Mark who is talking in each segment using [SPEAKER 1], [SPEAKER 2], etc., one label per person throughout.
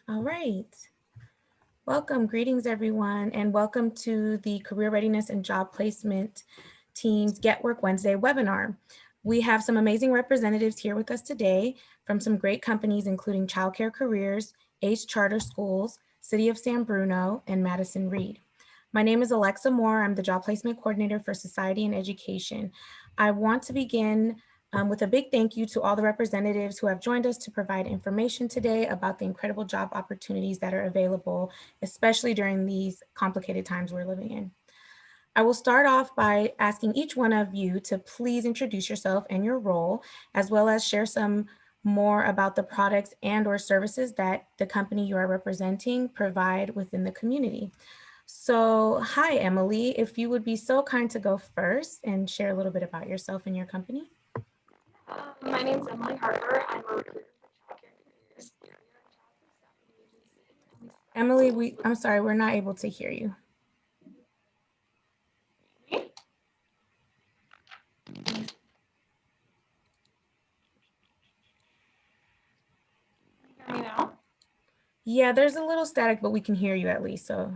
[SPEAKER 1] All right. Welcome, greetings everyone, and welcome to the Career Readiness and Job Placement Team's Get Work Wednesday webinar. We have some amazing representatives here with us today from some great companies, including Childcare Careers, ACE Charter Schools, City of San Bruno, and Madison Reed. My name is Alexa Moore. I'm the Job Placement Coordinator for Society and Education. I want to begin with a big thank you to all the representatives who have joined us to provide information today about the incredible job opportunities that are available, especially during these complicated times we're living in. I will start off by asking each one of you to please introduce yourself and your role, as well as share some more about the products and or services that the company you are representing provide within the community. So, hi, Emily, if you would be so kind to go first and share a little bit about yourself and your company.
[SPEAKER 2] My name is Emily Harper. I'm a recruiter for Childcare Careers.
[SPEAKER 1] Emily, I'm sorry, we're not able to hear you.
[SPEAKER 2] Hear me now?
[SPEAKER 1] Yeah, there's a little static, but we can hear you at least. So.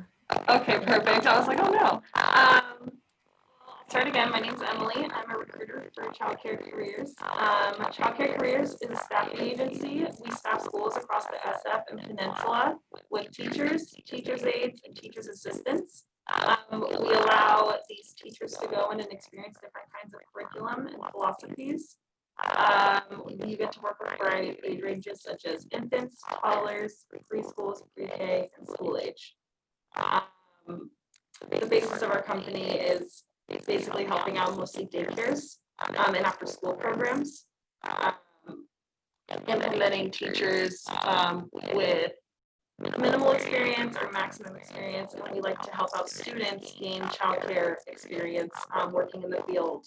[SPEAKER 2] Okay, perfect. I was like, oh no. I'll start again. My name is Emily. I'm a recruiter for Childcare Careers. Childcare Careers is a staffing agency. We staff schools across the SF and Peninsula with teachers, teachers' aides, and teachers' assistants. We allow these teachers to go in and experience different kinds of curriculum and philosophies. You get to work with a variety of age ranges such as infants, toddlers, preschools, pre-K, and school age. The basis of our company is basically helping out mostly daycares and after school programs, implementing teachers with minimal experience or maximum experience, and we like to help out students gain childcare experience working in the field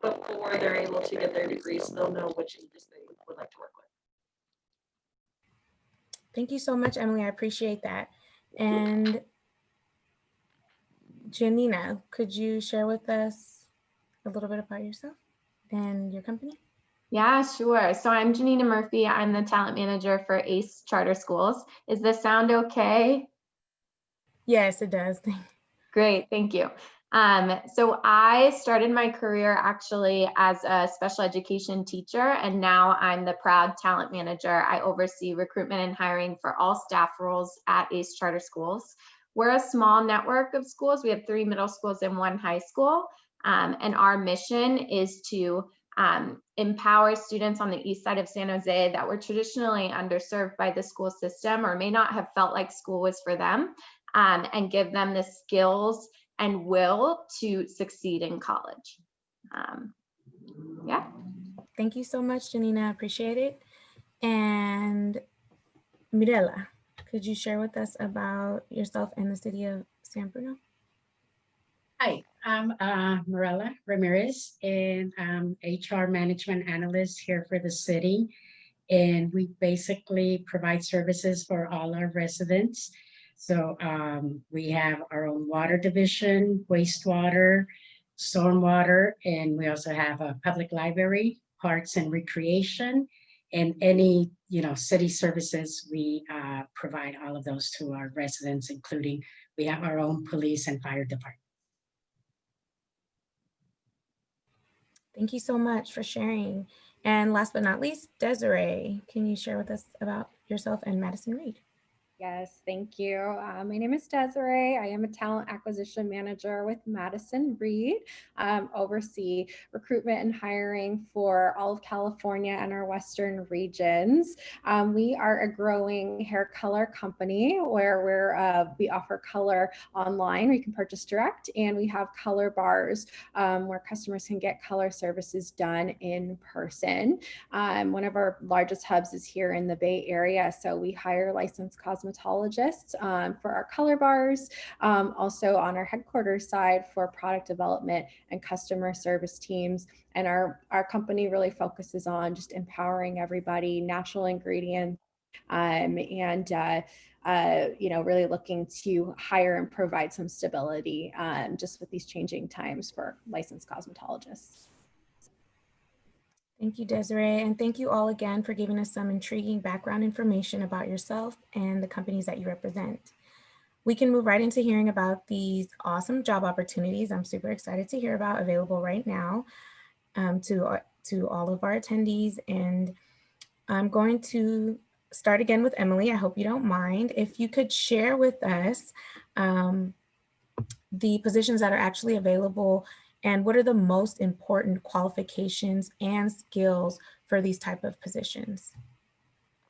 [SPEAKER 2] before they're able to get their degree, so they'll know which ages they would like to work with.
[SPEAKER 1] Thank you so much, Emily. I appreciate that. And Janina, could you share with us a little bit about yourself and your company?
[SPEAKER 3] Yeah, sure. So I'm Janina Murphy. I'm the talent manager for ACE Charter Schools. Is this sound okay?
[SPEAKER 1] Yes, it does.
[SPEAKER 3] Great, thank you. So I started my career actually as a special education teacher, and now I'm the proud talent manager. I oversee recruitment and hiring for all staff roles at ACE Charter Schools. We're a small network of schools. We have 3 middle schools and 1 high school. And our mission is to empower students on the east side of San Jose that were traditionally underserved by the school system or may not have felt like school was for them, and give them the skills and will to succeed in college. Yeah.
[SPEAKER 1] Thank you so much, Janina. I appreciate it. And Mirela, could you share with us about yourself and the city of San Bruno?
[SPEAKER 4] Hi, I'm Mirella Ramirez, and I'm HR Management Analyst here for the city. And we basically provide services for all our residents. So we have our own water division, wastewater, stormwater, and we also have a public library, parks and recreation, and any city services. We provide all of those to our residents, including we have our own police and fire department.
[SPEAKER 1] Thank you so much for sharing. And last but not least, Desiree, can you share with us about yourself and Madison Reed?
[SPEAKER 5] Yes, thank you. My name is Desiree. I am a talent acquisition manager with Madison Reed. Oversee recruitment and hiring for all of California and our Western regions. We are a growing hair color company where we offer color online. We can purchase direct, and we have color bars where customers can get color services done in person. One of our largest hubs is here in the Bay Area, so we hire licensed cosmetologists for our color bars. Also on our headquarters side for product development and customer service teams. And our company really focuses on just empowering everybody, natural ingredients, and really looking to hire and provide some stability just with these changing times for licensed cosmetologists.
[SPEAKER 1] Thank you, Desiree, and thank you all again for giving us some intriguing background information about yourself and the companies that you represent. We can move right into hearing about these awesome job opportunities I'm super excited to hear about available right now to all of our attendees. And I'm going to start again with Emily. I hope you don't mind. If you could share with us the positions that are actually available and what are the most important qualifications and skills for these type of positions?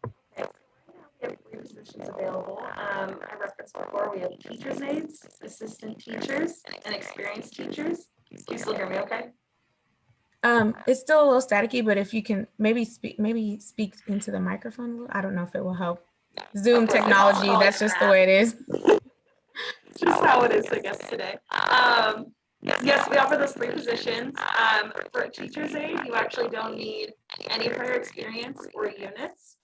[SPEAKER 2] Okay, so right now we have 3 positions available. I referenced before, we have teacher's aides, assistant teachers, and experienced teachers. Can you still hear me okay?
[SPEAKER 1] It's still a little staticky, but if you can maybe speak into the microphone a little. I don't know if it will help. Zoom
[SPEAKER 2] Of course,
[SPEAKER 1] technology,
[SPEAKER 2] it's
[SPEAKER 1] that's just the way it is.
[SPEAKER 2] It's just how it is, I guess, today. Yes, we offer those 3 positions. For a teacher's aide, you actually don't need any prior experience or units.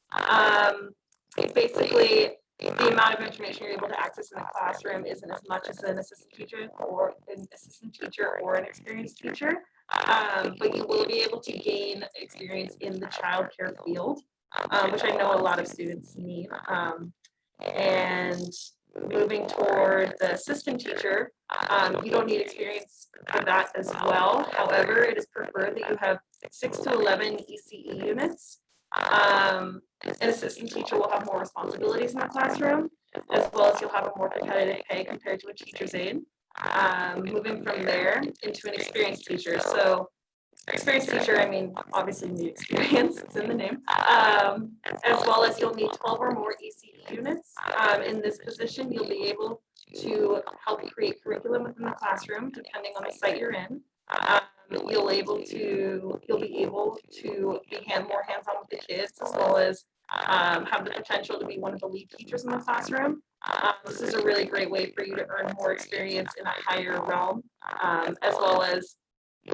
[SPEAKER 2] Basically, the amount of information you're able to access in the classroom isn't as much as an assistant teacher or an experienced teacher. But you will be able to gain experience in the childcare field, which I know a lot of students need. And moving toward the assistant teacher, you don't need experience for that as well. However, it is preferred that you have 6 to 11 ECE units. An assistant teacher will have more responsibilities in the classroom, as well as you'll have a more competitive pay compared to a teacher's aide. Moving from there into an experienced teacher. So experienced teacher, I mean, obviously you need experience, it's in the name, as well as you'll need 12 or more ECE units. In this position, you'll be able to help create curriculum within the classroom, depending on the site you're in. You'll be able to be more hands-on with the kids, as well as have the potential to be one of the lead teachers in the classroom. This is a really great way for you to earn more experience in a higher realm, as well as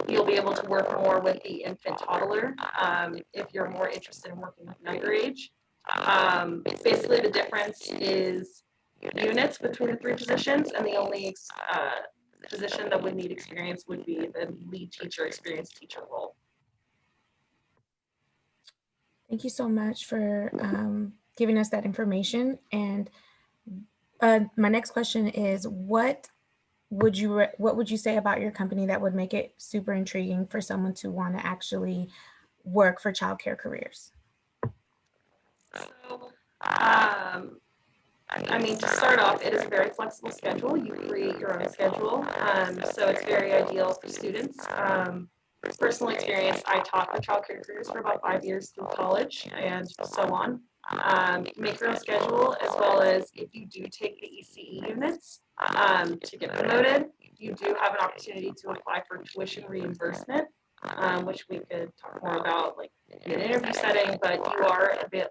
[SPEAKER 2] you'll be able to work more with the infant toddler if you're more interested in working with younger age. Basically, the difference is units between the 3 positions, and the only position that would need experience would be the lead teacher, experienced teacher role.
[SPEAKER 1] Thank you so much for giving us that information. And my next question is, what would you say about your company that would make it super intriguing for someone to want to actually work for childcare careers?
[SPEAKER 2] So, I mean, to start off, it is a very flexible schedule. You create your own schedule, so it's very ideal for students. Personal experience, I taught the childcare careers for about 5 years through college and so on. Make your own schedule, as well as if you do take the ECE units to get promoted, you do have an opportunity to apply for tuition reimbursement, which we could talk more about like in an interview setting, but you are a bit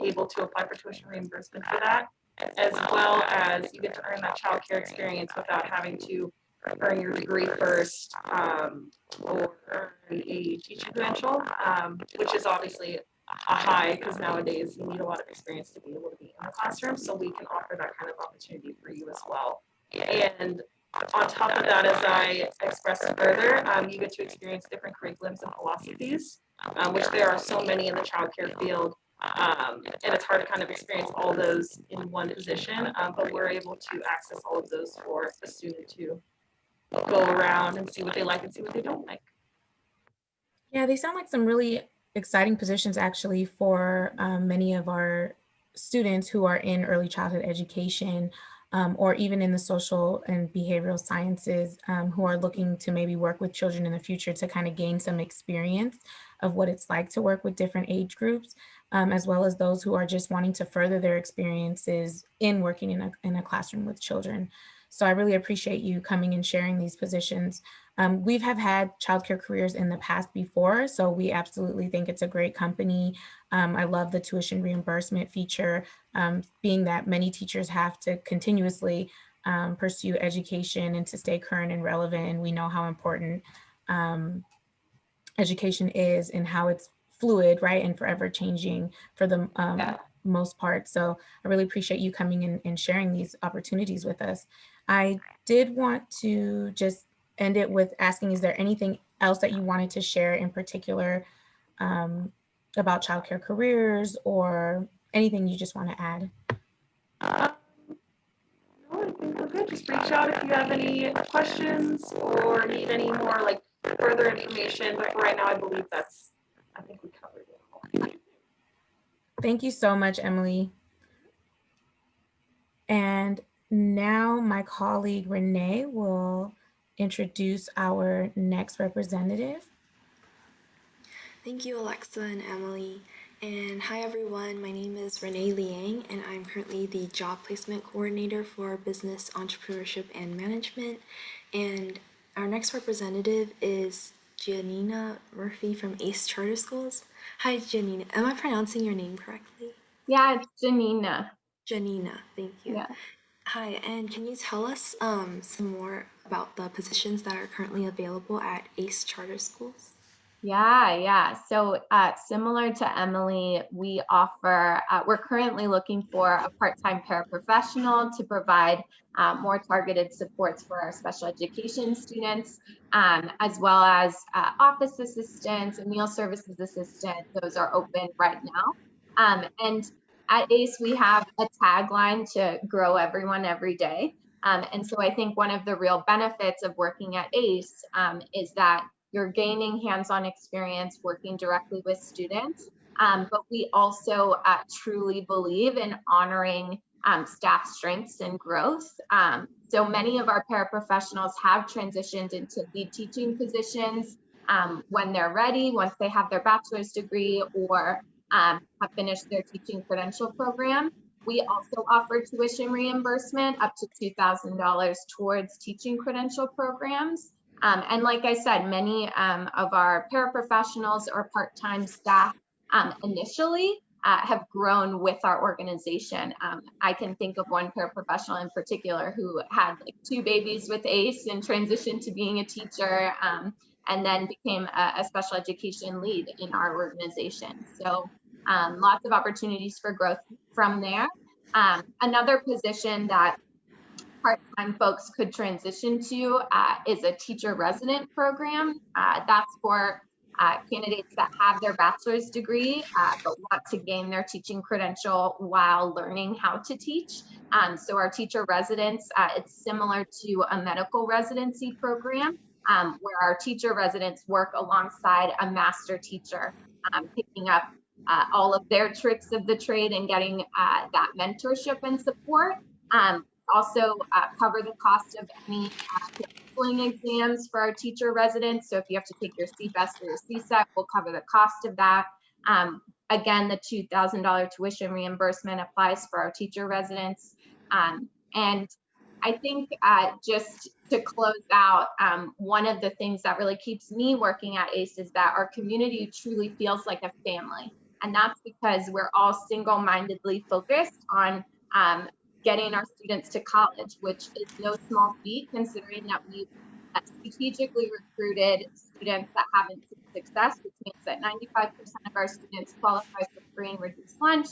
[SPEAKER 2] able to apply for tuition reimbursement for that, as well as you get to earn that childcare experience without having to earn your degree first or earn a teaching credential, which is obviously a high because nowadays you need a lot of experience to be able to be in the classroom. So we can offer that kind of opportunity for you as well. And on top of that, as I expressed further, you get to experience different curriculums and philosophies, which there are so many in the childcare field. And it's hard to kind of experience all those in one position, but we're able to access all of those for the student to go around and see what they like and see what they don't like.
[SPEAKER 1] Yeah, they sound like some really exciting positions actually for many of our students who are in early childhood education or even in the social and behavioral sciences who are looking to maybe work with children in the future to kind of gain some experience of what it's like to work with different age groups, as well as those who are just wanting to further their experiences in working in a classroom with children. So I really appreciate you coming and sharing these positions. We have had childcare careers in the past before, so we absolutely think it's a great company. I love the tuition reimbursement feature, being that many teachers have to continuously pursue education and to stay current and relevant. And we know how important education is and how it's fluid, right, and forever changing for the most part. So I really appreciate you coming in and sharing these opportunities with us. I did want to just end it with asking, is there anything else that you wanted to share in particular about childcare careers or anything you just want to add?
[SPEAKER 2] No, I think we're good. Just reach out if you have any questions or need any more like further information. But for right now, I believe I think we covered it.
[SPEAKER 1] Thank you so much, Emily. And now my colleague Renee will introduce our next representative.
[SPEAKER 6] Thank you, Alexa and Emily. And hi, everyone. My name is Renee Liang, and I'm currently the Job Placement Coordinator for Business Entrepreneurship and Management. And our next representative is Giannina Murphy from ACE Charter Schools. Hi, Giannina. Am I pronouncing your name correctly?
[SPEAKER 3] Yeah, it's Janina.
[SPEAKER 6] Janina, thank you.
[SPEAKER 3] Yeah.
[SPEAKER 6] Hi, and can you tell us some more about the positions that are currently available at ACE Charter Schools?
[SPEAKER 3] Yeah. So similar to Emily, we offer, we're currently looking for a part-time paraprofessional to provide more targeted supports for our special education students, as well as office assistants and meal services assistant. Those are open right now. And at ACE, we have a tagline to grow everyone every day. And so I think one of the real benefits of working at ACE is that you're gaining hands-on experience working directly with students, but we also truly believe in honoring staff strengths and growth. So many of our paraprofessionals have transitioned into lead teaching positions when they're ready, once they have their bachelor's degree or have finished their teaching credential program. We also offer tuition reimbursement up to $2,000 towards teaching credential programs. And like I said, many of our paraprofessionals or part-time staff initially have grown with our organization. I can think of one paraprofessional in particular who had like 2 babies with ACE and transitioned to being a teacher and then became a special education lead in our organization. So lots of opportunities for growth from there. Another position that part-time folks could transition to is a teacher resident program. That's for candidates that have their bachelor's degree but want to gain their teaching credential while learning how to teach. So our teacher residents, it's similar to a medical residency program where our teacher residents work alongside a master teacher, picking up all of their tricks of the trade and getting that mentorship and support. Also cover the cost of any credentialing exams for our teacher residents. So if you have to take your CBEST or your CSET, we'll cover the cost of that. Again, the $2,000 tuition reimbursement applies for our teacher residents. And I think just to close out, one of the things that really keeps me working at ACE is that our community truly feels like a family. And that's because we're all single-mindedly focused on getting our students to college, which is no small feat considering that we've strategically recruited students that haven't seen success, which means that 95% of our students qualify for free and reduced lunch,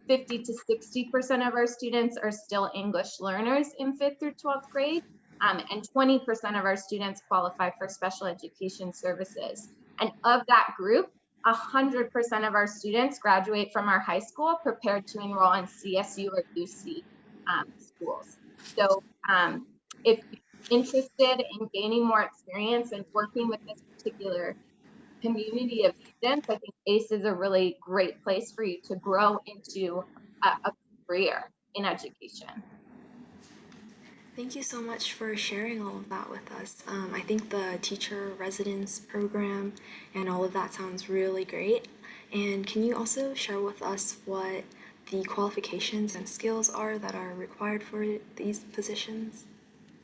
[SPEAKER 3] 50 to 60% of our students are still English learners in 5th through 12th grade, and 20% of our students qualify for special education services. And of that group, 100% of our students graduate from our high school prepared to enroll in CSU or UC schools. So if you're interested in gaining more experience and working with this particular community of students, I think ACE is a really great place for you to grow into a career in education.
[SPEAKER 6] Thank you so much for sharing all of that with us. I think the teacher residence program and all of that sounds really great. And can you also share with us what the qualifications and skills are that are required for these positions?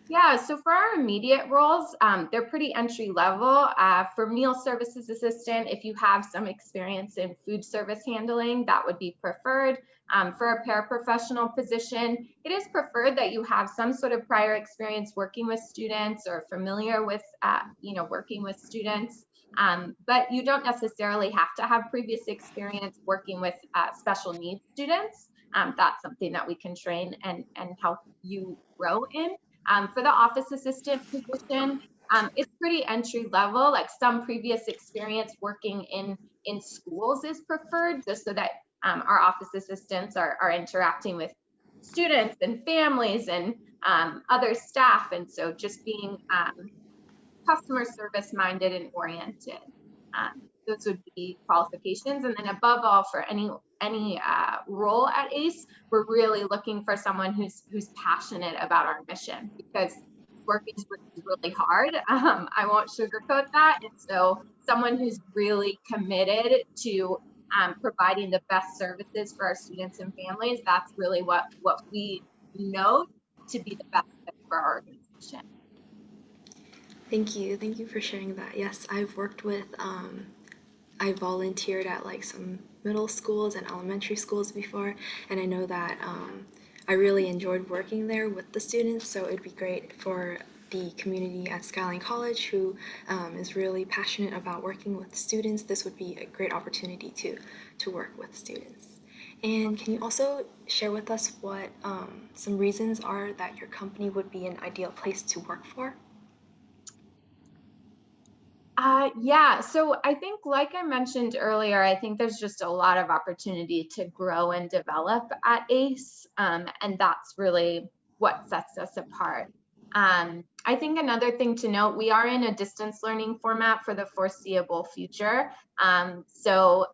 [SPEAKER 3] Yeah, so for our immediate roles, they're pretty entry level. For meal services assistant, if you have some experience in food service handling, that would be preferred. For a paraprofessional position, it is preferred that you have some sort of prior experience working with students or familiar with, working with students. But you don't necessarily have to have previous experience working with special needs students. That's something that we can train and help you grow in. For the office assistant position, It's pretty entry level, like some previous experience working in schools is preferred, just so that our office assistants are interacting with students and families and other staff. And so just being customer service minded and oriented. Those would be qualifications. And then above all, for any role at ACE, we're really looking for someone who's passionate about our mission, because work is really hard. I won't sugarcoat that. And so someone who's really committed to providing the best services for our students and families, that's really what we know to be the best fit for our organization.
[SPEAKER 6] Thank you. Thank you for sharing that. Yes, I've worked with, I volunteered at like some middle schools and elementary schools before, and I know that I really enjoyed working there with the students, so it'd be great for the community at Skyline College who is really passionate about working with students. This would be a great opportunity to work with students. And can you also share with us what some reasons are that your company would be an ideal place to work for?
[SPEAKER 3] Yeah, so I think, like I mentioned earlier, I think there's just a lot of opportunity to grow and develop at ACE, and that's really what sets us apart. I think another thing to note, we are in a distance learning format for the foreseeable future. So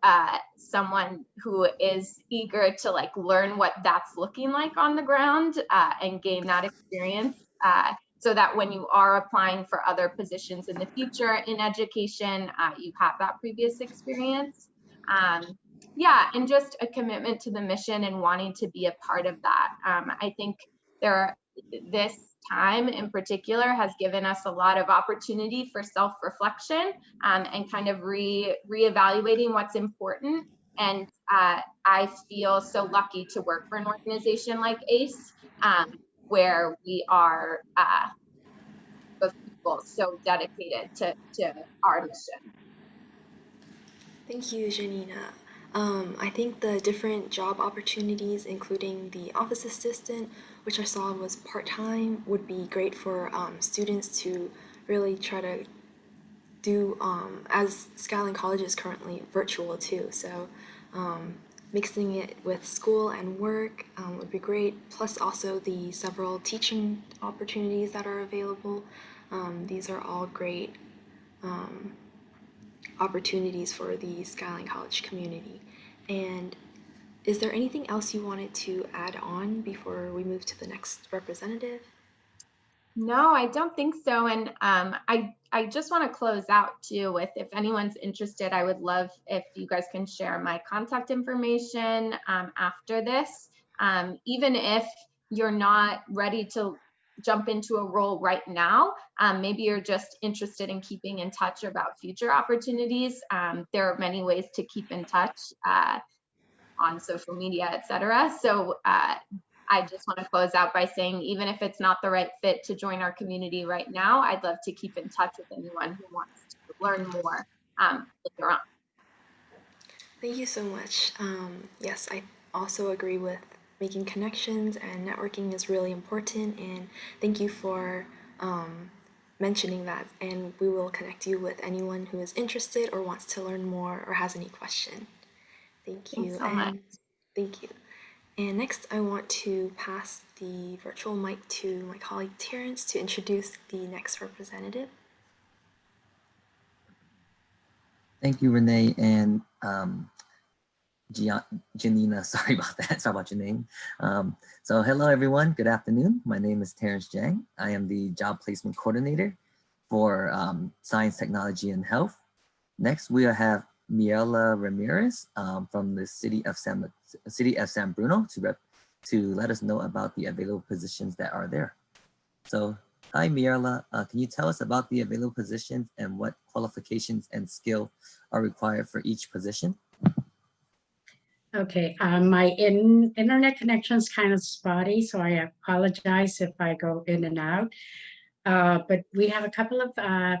[SPEAKER 3] someone who is eager to like learn what that's looking like on the ground and gain that experience, so that when you are applying for other positions in the future in education, you have that previous experience. Yeah, and just a commitment to the mission and wanting to be a part of that. I think this time in particular has given us a lot of opportunity for self-reflection and kind of reevaluating what's important. And I feel so lucky to work for an organization like ACE, where we are those people so dedicated to our mission.
[SPEAKER 6] Thank you, Janina. I think the different job opportunities, including the office assistant, which I saw was part-time, would be great for students to really try to do, as Skyline College is currently virtual too. So mixing it with school and work would be great. Plus also the several teaching opportunities that are available. These are all great opportunities for the Skyline College community. And is there anything else you wanted to add on before we move to the next representative?
[SPEAKER 3] No, I don't think so. And I just want to close out too with, if anyone's interested, I would love if you guys can share my contact information after this. Even if you're not ready to jump into a role right now, maybe you're just interested in keeping in touch about future opportunities. There are many ways to keep in touch on social media, etc. So I just want to close out by saying, even if it's not the right fit to join our community right now, I'd love to keep in touch with anyone who wants to learn more later on.
[SPEAKER 6] Thank you so much. Yes, I also agree with making connections, and networking is really important, and thank you for mentioning that, and we will connect you with anyone who is interested or wants to learn more or has any question. Thank you.
[SPEAKER 3] Thanks so much.
[SPEAKER 6] Thank you. And next, I want to pass the virtual mic to my colleague Terrence to introduce the next representative.
[SPEAKER 7] Thank you, Renee and Janina. Sorry about that. Sorry about your name. So hello, everyone. Good afternoon. My name is Terrence Jang. I am the Job Placement Coordinator for Science, Technology, and Health. Next, we have Mirella Ramirez from the City of San Bruno to let us know about the available positions that are there. So, hi Mirella, can you tell us about the available positions and what qualifications and skill are required for each position?
[SPEAKER 4] Okay, my internet connection is kind of spotty, so I apologize if I go in and out. But we have a couple of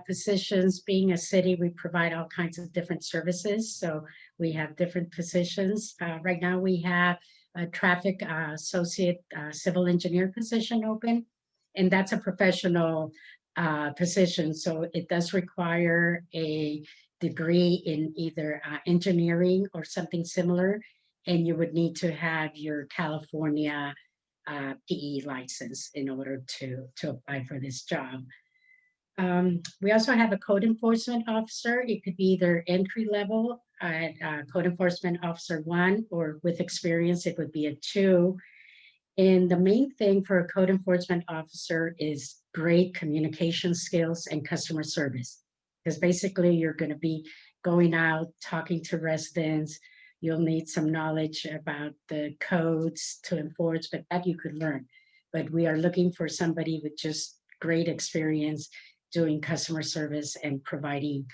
[SPEAKER 4] positions. Being a city, we provide all kinds of different services. So we have different positions. Right now we have a traffic associate civil engineer position open. And that's a professional position. So it does require a degree in either engineering or something similar. And you would need to have your California PE license in order to apply for this job. We also have a code enforcement officer. It could be either entry level at code enforcement officer 1, or with experience, it would be a 2. And the main thing for a code enforcement officer is great communication skills and customer service. Because basically you're going to be going out, talking to residents. You'll need some knowledge about the codes to enforce, but that you could learn. But we are looking for somebody with just great experience doing customer service and providing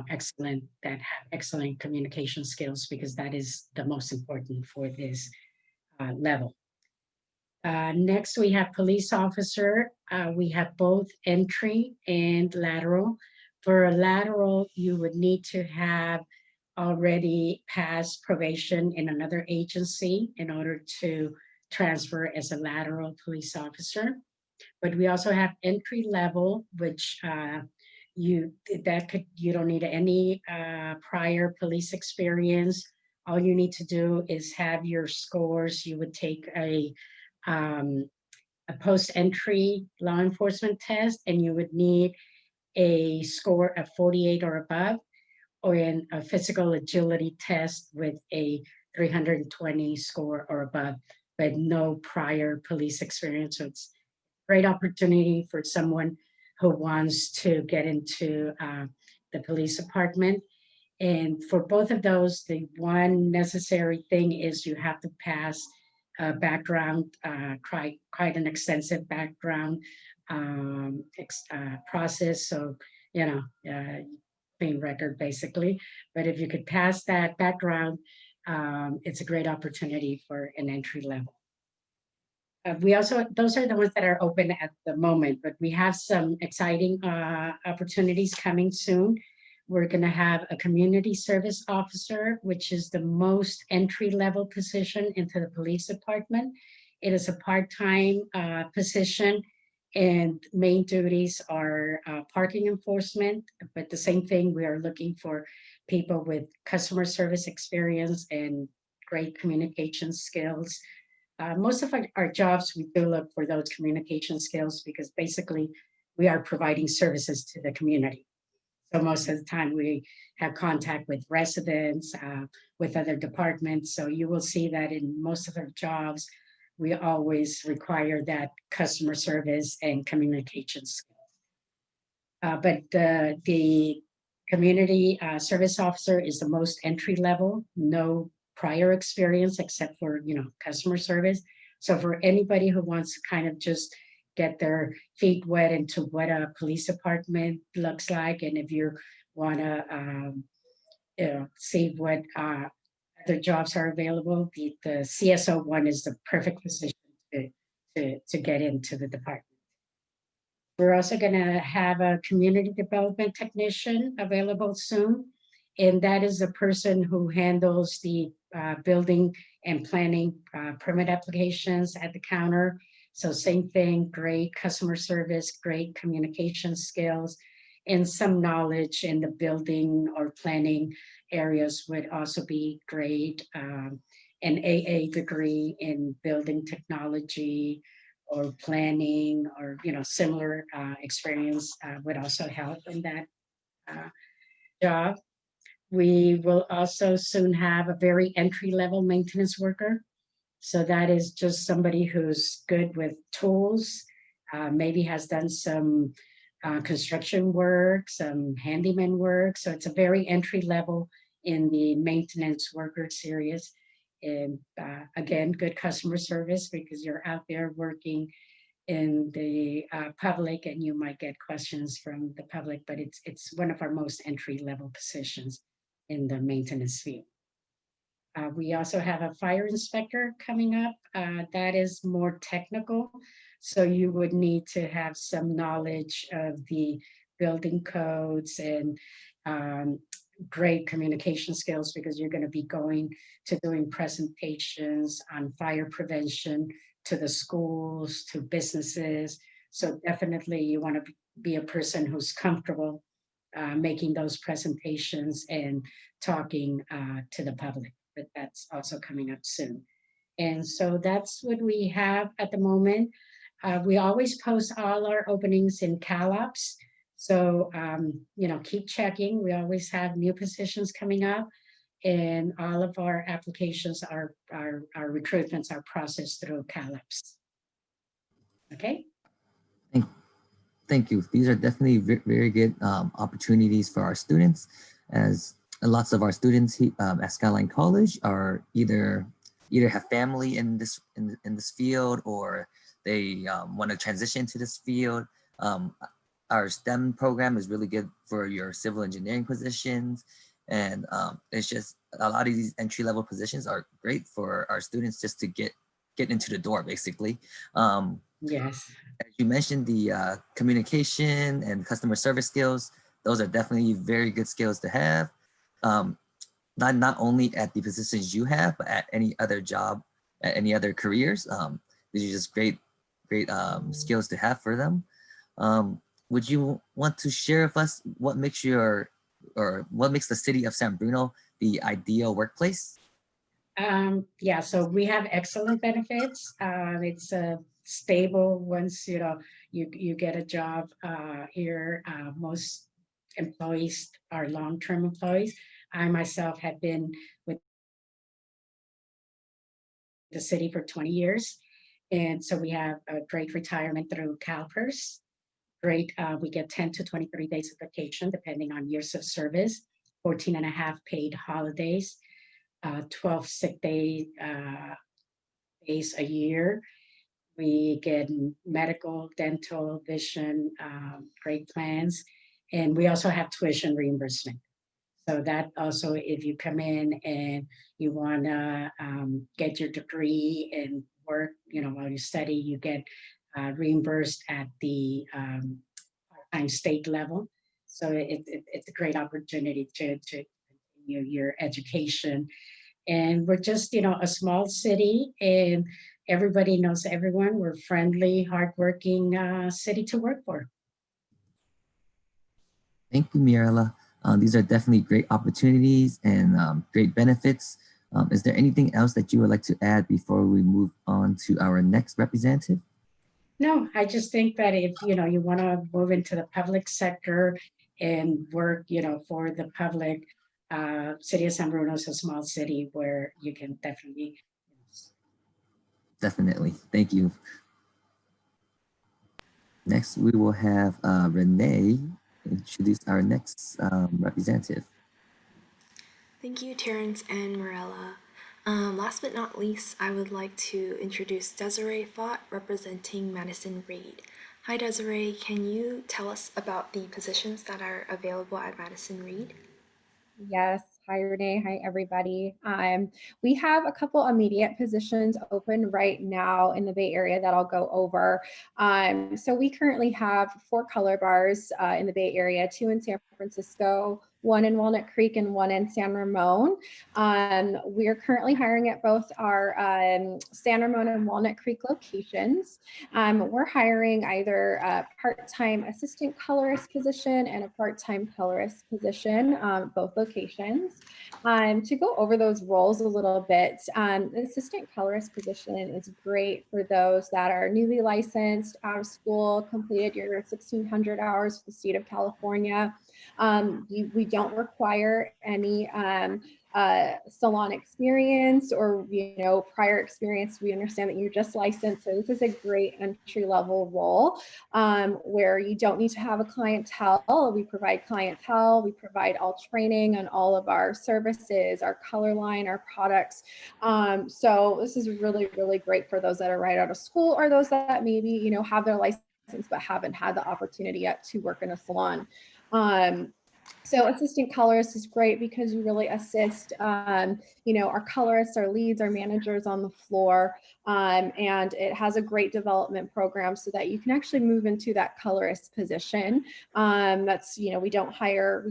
[SPEAKER 4] excellent communication skills, because that is the most important for this level. Next, we have police officer. We have both entry and lateral. For a lateral, you would need to have already passed probation in another agency in order to transfer as a lateral police officer. But we also have entry level, which you don't need any prior police experience. All you need to do is have your scores. You would take a post-entry law enforcement test, and you would need a score of 48 or above, or in a physical agility test with a 320 score or above, but no prior police experience. So it's a great opportunity for someone who wants to get into the police department. And for both of those, the one necessary thing is you have to pass a background, quite an extensive background process. So, clean record basically. But if you could pass that background, it's a great opportunity for an entry level. Those are the ones that are open at the moment, but we have some exciting opportunities coming soon. We're going to have a community service officer, which is the most entry-level position into the police department. It is a part-time position, and main duties are parking enforcement. But the same thing, we are looking for people with customer service experience and great communication skills. Most of our jobs, we do look for those communication skills, because basically we are providing services to the community. So most of the time we have contact with residents, with other departments. So you will see that in most of our jobs, we always require that customer service and communication skills. But the community service officer is the most entry level, no prior experience except for, customer service. So for anybody who wants to kind of just get their feet wet into what a police department looks like, and if you want to see what other jobs are available, the CSO one is the perfect position to get into the department. We're also going to have a community development technician available soon, and that is the person who handles the building and planning permit applications at the counter. So same thing, great customer service, great communication skills, and some knowledge in the building or planning areas would also be great. An AA degree in building technology or planning, or similar experience would also help in that job. We will also soon have a very entry-level maintenance worker. So that is just somebody who's good with tools, maybe has done some construction work, some handyman work. So it's a very entry level in the maintenance worker series. And again, good customer service, because you're out there working in the public and you might get questions from the public, but it's one of our most entry level positions in the maintenance field. We also have a fire inspector coming up. That is more technical. So you would need to have some knowledge of the building codes and great communication skills, because you're going to be going to doing presentations on fire prevention to the schools, to businesses. So definitely you want to be a person who's comfortable making those presentations and talking to the public, but that's also coming up soon. And so that's what we have at the moment. We always post all our openings in CalOps. So, keep checking. We always have new positions coming up, and all of our applications, our recruitments are processed through CalOps. Okay.
[SPEAKER 7] Thank you. These are definitely very good opportunities for our students, as lots of our students at Skyline College are either have family in this field, or they want to transition to this field. Our STEM program is really good for your civil engineering positions, and it's just a lot of these entry-level positions are great for our students just to get into the door, basically.
[SPEAKER 4] Yes.
[SPEAKER 7] As you mentioned, the communication and customer service skills, those are definitely very good skills to have. Not only at the positions you have, but at any other job, at any other careers. These are just great skills to have for them. Would you want to share with us what makes what makes the city of San Bruno the ideal workplace?
[SPEAKER 4] Yeah, so we have excellent benefits. It's stable once you get a job here. Most employees are long-term employees. I myself have been with the city for 20 years. And so we have a great retirement through CalPERS. Great, we get 10 to 23 days of vacation, depending on years of service, 14 and a half paid holidays, 12 sick days a year. We get medical, dental, vision, great plans. And we also have tuition reimbursement. So that also, if you come in and you want to get your degree and work, while you study, you get reimbursed at the part-time state level. So it's a great opportunity to continue your education. And we're just, a small city, and everybody knows everyone. We're friendly, hardworking city to work for.
[SPEAKER 7] Thank you, Mirella. These are definitely great opportunities and great benefits. Is there anything else that you would like to add before we move on to our next representative?
[SPEAKER 4] No, I just think that if, you want to move into the public sector and work, for the public, city of San Bruno is a small city where you can definitely.
[SPEAKER 7] Definitely. Thank you. Next, we will have Renee introduce our next representative.
[SPEAKER 6] Thank you, Terrence and Morella. Last but not least, I would like to introduce Desiree Fott, representing Madison Reed. Hi, Desiree. Can you tell us about the positions that are available at Madison Reed?
[SPEAKER 5] Yes. Hi, Renee. Hi, everybody. We have a couple immediate positions open right now in the Bay Area that I'll go over. So we currently have 4 color bars in the Bay Area, 2 in San Francisco, 1 in Walnut Creek, and 1 in San Ramon. We are currently hiring at both our San Ramon and Walnut Creek locations. We're hiring either a part-time assistant colorist position and a part-time colorist position, both locations. To go over those roles a little bit, the assistant colorist position is great for those that are newly licensed, out of school, completed your 1,600 hours for the state of California. We don't require any salon experience or prior experience. We understand that you're just licensed, so this is a great entry-level role where you don't need to have a clientele. We provide clientele, we provide all training on all of our services, our color line, our products. So this is really, really great for those that are right out of school, or those that maybe have their license but haven't had the opportunity yet to work in a salon. So assistant colorist is great because you really assist, our colorists, our leads, our managers on the floor. And it has a great development program so that you can actually move into that colorist position. We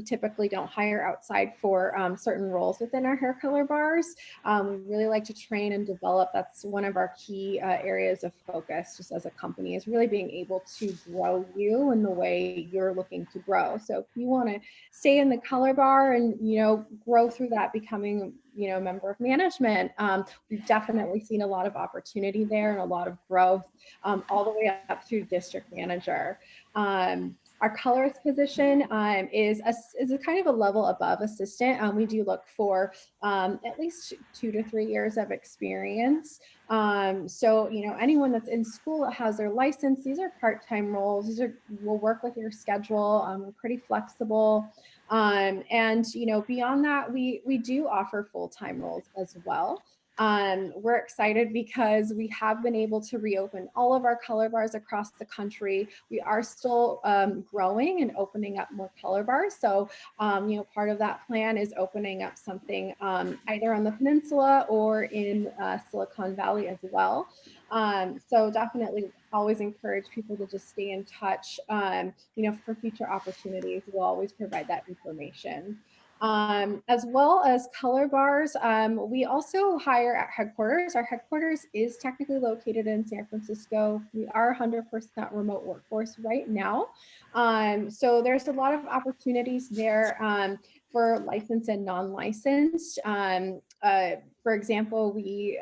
[SPEAKER 5] typically don't hire outside for certain roles within our hair color bars. We really like to train and develop. That's one of our key areas of focus just as a company, is really being able to grow you in the way you're looking to grow. So if you want to stay in the color bar and, grow through that, becoming, a member of management. We've definitely seen a lot of opportunity there and a lot of growth all the way up through district manager. Our colorist position is a kind of a level above assistant. We do look for at least 2 to 3 years of experience. So, anyone that's in school that has their license, these are part-time roles. We'll work with your schedule. We're pretty flexible. And, beyond that, we do offer full-time roles as well. We're excited because we have been able to reopen all of our color bars across the country. We are still growing and opening up more color bars. So, part of that plan is opening up something either on the peninsula or in Silicon Valley as well. So definitely always encourage people to just stay in touch, for future opportunities. We'll always provide that information. As well as color bars, we also hire at headquarters. Our headquarters is technically located in San Francisco. We are 100% remote workforce right now. So there's a lot of opportunities there for licensed and non-licensed. For example, we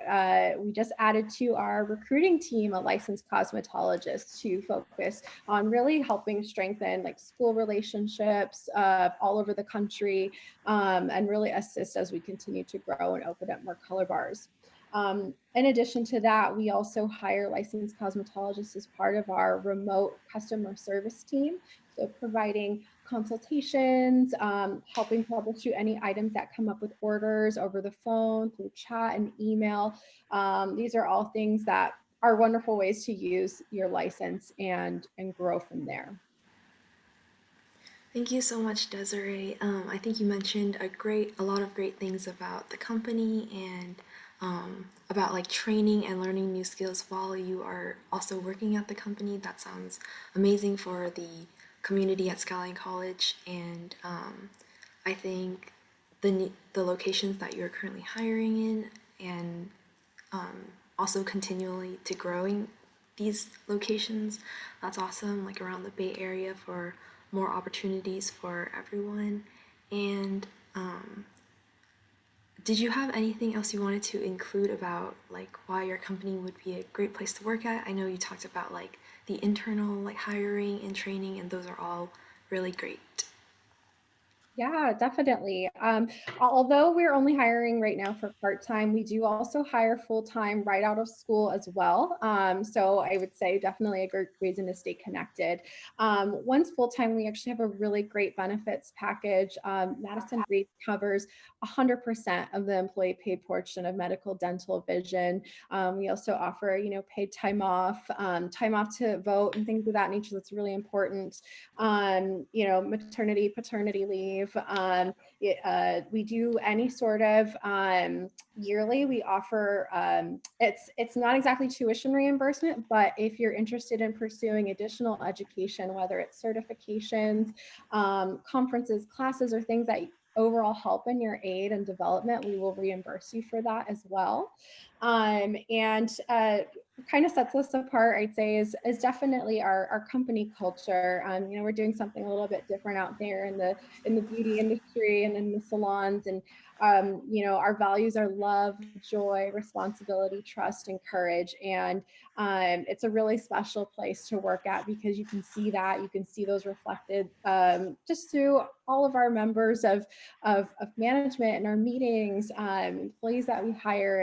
[SPEAKER 5] just added to our recruiting team a licensed cosmetologist to focus on really helping strengthen school relationships all over the country and really assist as we continue to grow and open up more color bars. In addition to that, we also hire licensed cosmetologists as part of our remote customer service team. So providing consultations, helping troubleshoot any items that come up with orders over the phone, through chat and email. These are all things that are wonderful ways to use your license and grow from there.
[SPEAKER 6] Thank you so much, Desiree. I think you mentioned a lot of great things about the company and about training and learning new skills while you are also working at the company. That sounds amazing for the community at Skyline College, and I think the locations that you're currently hiring in, and also continually to growing these locations, that's awesome, around the Bay Area for more opportunities for everyone. And did you have anything else you wanted to include about why your company would be a great place to work at? I know you talked about the internal hiring and training, and those are all really great.
[SPEAKER 5] Yeah, definitely. Although we're only hiring right now for part-time, we do also hire full-time right out of school as well. So I would say definitely a great reason to stay connected. Once full-time, we actually have a really great benefits package. Madison Reed covers 100% of the employee paid portion of medical, dental, vision. We also offer, paid time off to vote and things of that nature. That's really important. Maternity, paternity leave. We do any sort of yearly. We offer it's not exactly tuition reimbursement, but if you're interested in pursuing additional education, whether it's certifications, conferences, classes, or things that overall help in your aid and development, we will reimburse you for that as well. Kind of sets us apart, I'd say, is definitely our company culture. We're doing something a little bit different out there in the beauty industry and in the salons, and our values are love, joy, responsibility, trust, and courage. And it's a really special place to work at because you can see those reflected just through all of our members of management and our meetings, employees that we hire,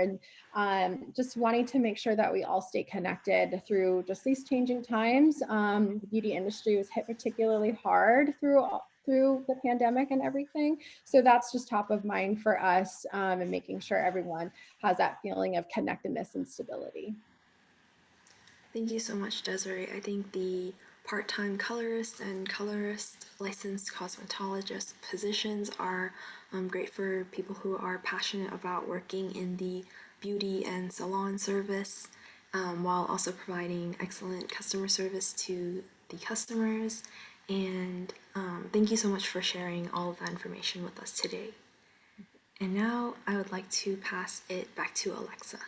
[SPEAKER 5] and just wanting to make sure that we all stay connected through just these changing times. The beauty industry was hit particularly hard through the pandemic and everything. So that's just top of mind for us, and making sure everyone has that feeling of connectedness and stability.
[SPEAKER 6] Thank you so much, Desiree. I think the part-time colorist and colorist licensed cosmetologist positions are great for people who are passionate about working in the beauty and salon service, while also providing excellent customer service to the customers. And thank you so much for sharing all of that information with us today. And now I would like to pass it back to Alexa.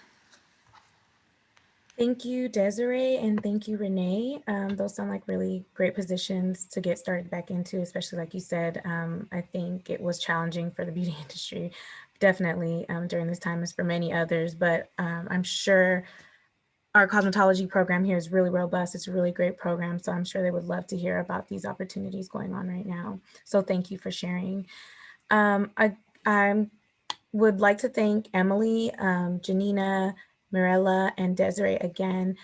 [SPEAKER 1] Thank you, Desiree, and thank you, Renee. Those sound like really great positions to get started back into, especially like you said. I think it was challenging for the beauty industry, definitely during this time as for many others, but I'm sure our cosmetology program here is really robust. It's a really great program, so I'm sure they would love to hear about these opportunities going on right now. So thank you for sharing. I would like to thank Emily, Janina, Mirella, and Desiree again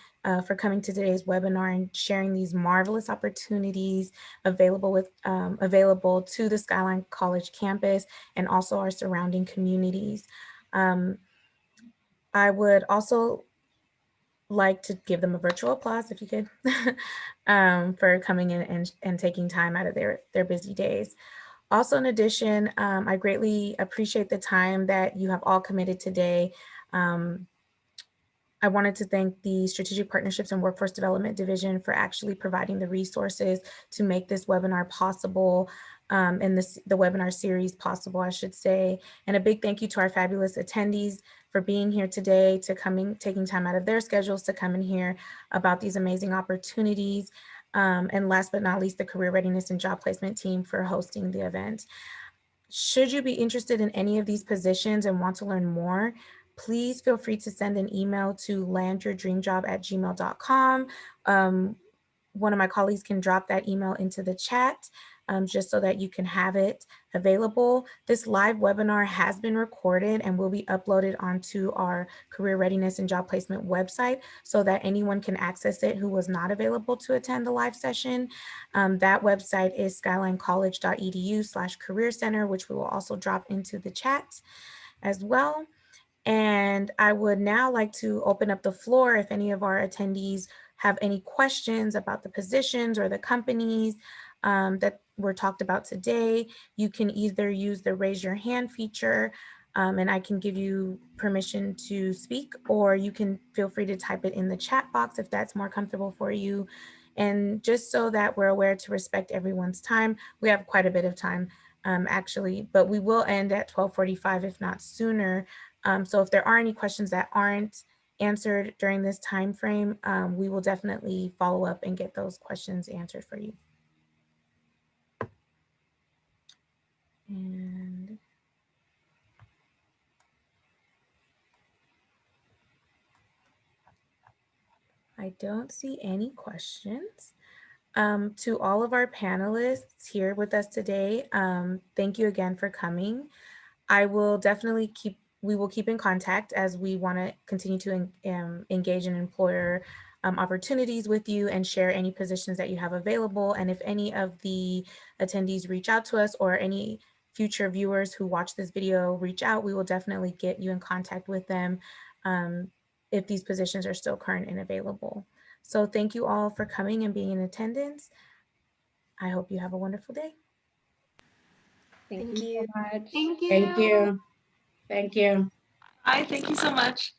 [SPEAKER 1] for coming to today's webinar and sharing these marvelous opportunities available to the Skyline College campus and also our surrounding communities. I would also like to give them a virtual applause if you could for coming in and taking time out of their busy days. Also, in addition, I greatly appreciate the time that you have all committed today. I wanted to thank the Strategic Partnerships and Workforce Development Division for actually providing the resources to make this webinar possible, and the webinar series possible, I should say. And a big thank you to our fabulous attendees for being here today, taking time out of their schedules to come and hear about these amazing opportunities. And last but not least, the Career Readiness and Job Placement team for hosting the event. Should you be interested in any of these positions and want to learn more, please feel free to send an email to landyourdreamjob@gmail.com. One of my colleagues can drop that email into the chat just so that you can have it available. This live webinar has been recorded and will be uploaded onto our Career Readiness and Job Placement website so that anyone can access it who was not available to attend the live session. That website is skylinecollege.edu/career center, which we will also drop into the chat as well. And I would now like to open up the floor if any of our attendees have any questions about the positions or the companies that were talked about today. You can either use the raise your hand feature and I can give you permission to speak, or you can feel free to type it in the chat box if that's more comfortable for you. And just so that we're aware to respect everyone's time, we have quite a bit of time actually, but we will end at 12:45 if not sooner. So if there are any questions that aren't answered during this time frame, we will definitely follow up and get those questions answered for you. And I don't see any questions. To all of our panelists here with us today, thank you again for coming. I will definitely we will keep in contact as we want to continue to engage in employer opportunities with you and share any positions that you have available. And if any of the attendees reach out to us or any future viewers who watch this video reach out, we will definitely get you in contact with them if these positions are still current and available. So thank you all for coming and being in attendance. I hope you have a wonderful day.
[SPEAKER 5] Thank
[SPEAKER 6] Thank
[SPEAKER 5] you
[SPEAKER 6] you.
[SPEAKER 5] so much.
[SPEAKER 3] Thank you.
[SPEAKER 4] Thank you. Thank you.
[SPEAKER 2] Hi, thank you so much.